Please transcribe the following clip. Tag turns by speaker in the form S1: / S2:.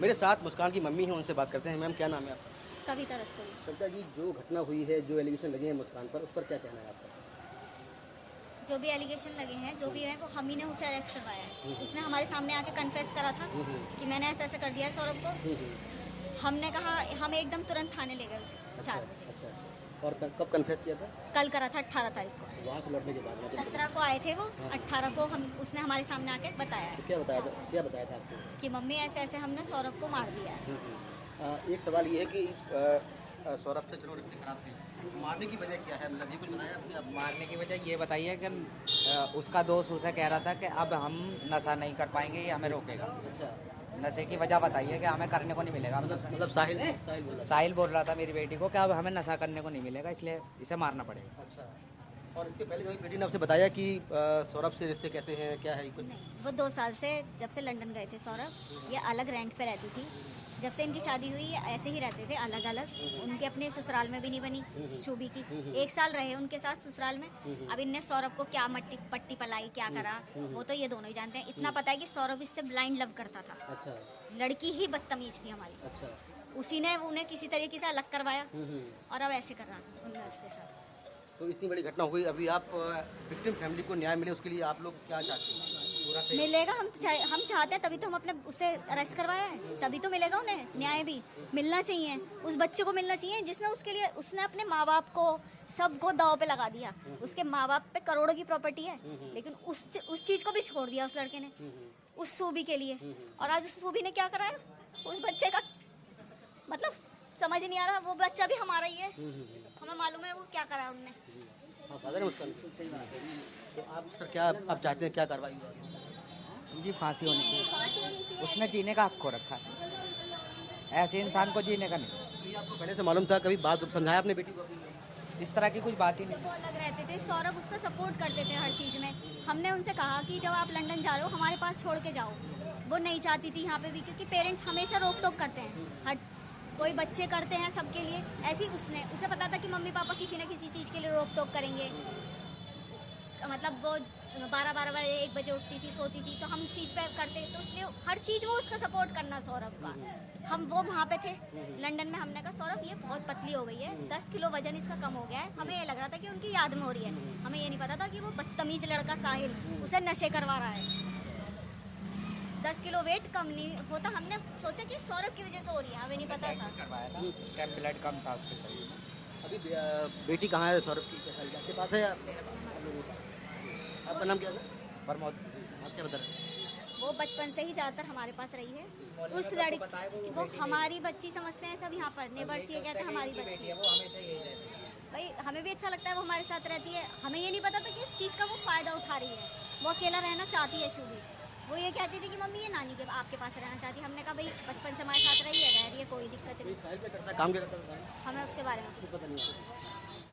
S1: मेरे साथ मुस्कान की मम्मी है, उनसे बात करते हैं। मैम क्या नाम है आपका?
S2: कविता रस्तोगी।
S1: कविता जी, जो घटना हुई है, जो एलिगेशन लगे हैं मुस्कान पर, उस पर क्या कहना है आपका?
S2: जो भी एलिगेशन लगे हैं, जो भी है, वो हम ही ने उसे अरेस्ट करवाया है। उसने हमारे सामने आके कन्फेस करा था कि मैंने ऐसे ऐसे कर दिया है सौरभ को। हमने कहा, हम एकदम तुरंत थाने ले गए उसे 4 बजे।
S1: अच्छा, और कब कन्फेस किया था?
S2: कल करा था 18 तारीख को।
S1: वहाँ से लौटने के बाद में?
S2: 17 को आए थे वो, 18 को उसने हमारे सामने आके बताया है
S1: तो क्या बताया था आपको?
S2: कि मम्मी ऐसे ऐसे हमने सौरभ को मार दिया है।
S1: एक सवाल ये है कि सौरभ से चलो रिश्ते खराब थे, मारने की वजह क्या है? मतलब ये कुछ बताया आपने? आप
S3: मारने की वजह ये बताइए कि उसका दोस्त उसे कह रहा था कि अब हम नशा नहीं कर पाएंगे, ये हमें रोकेगा।
S1: अच्छा,
S3: नशे की वजह बताइए कि हमें करने को नहीं मिलेगा।
S1: मतलब साहिल बोल रहा
S3: साहिल बोल रहा था मेरी बेटी को कि अब हमें नशा करने को नहीं मिलेगा, इसलिए इसे मारना पड़ेगा।
S1: था। अच्छा, और इसके पहले कभी बेटी ने आपसे बताया कि सौरभ से रिश्ते कैसे हैं, क्या है कुछ?
S2: नहीं, वो 2 साल से, जब से लंदन गए थे सौरभ, ये अलग रेंट पे रहती थी। जब से इनकी शादी हुई ये ऐसे ही रहते थे अलग अलग। उनके अपने ससुराल में भी नहीं बनी शोभी की। 1 साल रहे उनके साथ ससुराल में। अब इनने सौरभ को क्या पट्टी पलाई, क्या करा, वो तो ये दोनों ही जानते हैं। इतना पता है कि सौरभ इससे ब्लाइंड लव करता था।
S1: अच्छा,
S2: लड़की ही बदतमीज थी हमारी।
S1: अच्छा।
S2: उसी ने उन्हें किसी तरीके से अलग करवाया और अब ऐसे कर रहा था उनने उसके साथ।
S1: तो इतनी बड़ी घटना हो गई, अभी आप विक्टिम फैमिली को न्याय मिले उसके लिए आप लोग क्या चाहते हैं? पूरा सही
S2: मिलेगा, हम चाहते हैं, तभी तो हम अपने उसे अरेस्ट करवाया है। तभी तो मिलेगा उन्हें न्याय भी मिलना चाहिए। उस बच्चे को मिलना चाहिए जिसने उसके लिए, उसने अपने माँ बाप को सबको दाव पे लगा दिया। उसके माँ बाप पे करोड़ों की प्रॉपर्टी है, लेकिन उस चीज को भी छोड़ दिया उस लड़के ने उस सूबी के लिए। और आज उस सूबी ने क्या करा है उस बच्चे का, मतलब समझ नहीं आ रहा। वो बच्चा भी हमारा ही है, हमें मालूम है वो क्या करा है उनने।
S1: हाँ, फादर है उसका। तो आप सर क्या आप चाहते हैं, क्या कार्रवाई हुआ?
S3: उनकी फांसी होनी चाहिए। उसने जीने का हक खो रखा है, ऐसे इंसान को जीने का नहीं।
S1: तो ये आपको पहले से मालूम था? कभी बात समझाया आपने बेटी को अपनी?
S3: इस तरह की कुछ बात ही
S2: जब
S3: नहीं।
S2: वो अलग रहते थे, सौरभ उसका सपोर्ट करते थे हर चीज़ में। हमने उनसे कहा कि जब आप लंदन जा रहे हो हमारे पास छोड़ के जाओ। वो नहीं चाहती थी यहाँ पे भी, क्योंकि पेरेंट्स हमेशा रोक टोक करते हैं। हर कोई बच्चे करते हैं सबके लिए, ऐसे ही उसे पता था कि मम्मी पापा किसी न किसी चीज़ के लिए रोक टोक करेंगे। मतलब वो 12-12 बजे 1 बजे उठती थी, सोती थी, तो हम इस चीज़ पे करते, तो उसने हर चीज़ वो उसका सपोर्ट करना सौरभ का। हम वो वहाँ पे थे लंदन में, हमने कहा सौरभ ये बहुत पतली हो गई है, 10 किलो वजन इसका कम हो गया है। हमें ये लग रहा था कि उनकी याद में हो रही है, हमें ये नहीं पता था कि वो बदतमीज लड़का साहिल उसे नशे करवा रहा है। 10 किलो वेट कम नहीं होता, हमने सोचा कि सौरभ की वजह से हो रही है, हमें नहीं पता था।
S3: करवाया था, उसका ब्लड कम था उसके शरीर में।
S1: अभी बेटी कहाँ है सौरभ की? आपके पास है या आपका नाम क्या है?
S3: प्रमोद।
S1: आप क्या बता रहे हैं?
S2: वो बचपन से ही ज़्यादातर हमारे पास रही है। उस लड़की वो हमारी बच्ची समझते हैं सब यहाँ पर, नेबर्स ये कहते हैं हमारी बच्ची।
S3: वो हमेशा यही रहती है।
S2: भाई हमें भी अच्छा लगता है वो हमारे साथ रहती है। हमें ये नहीं पता था कि इस चीज़ का वो फ़ायदा उठा रही है। वो अकेला रहना चाहती है शुभी। वो ये कहती थी कि मम्मी ये नानी के आपके पास रहना चाहती है। हमने कहा भाई बचपन से हमारे साथ रही है, रह रही है, कोई दिक्कत नहीं।
S1: साहिल क्या करता है, काम क्या करता है?
S2: हमें उसके बारे में
S1: कुछ पता नहीं है।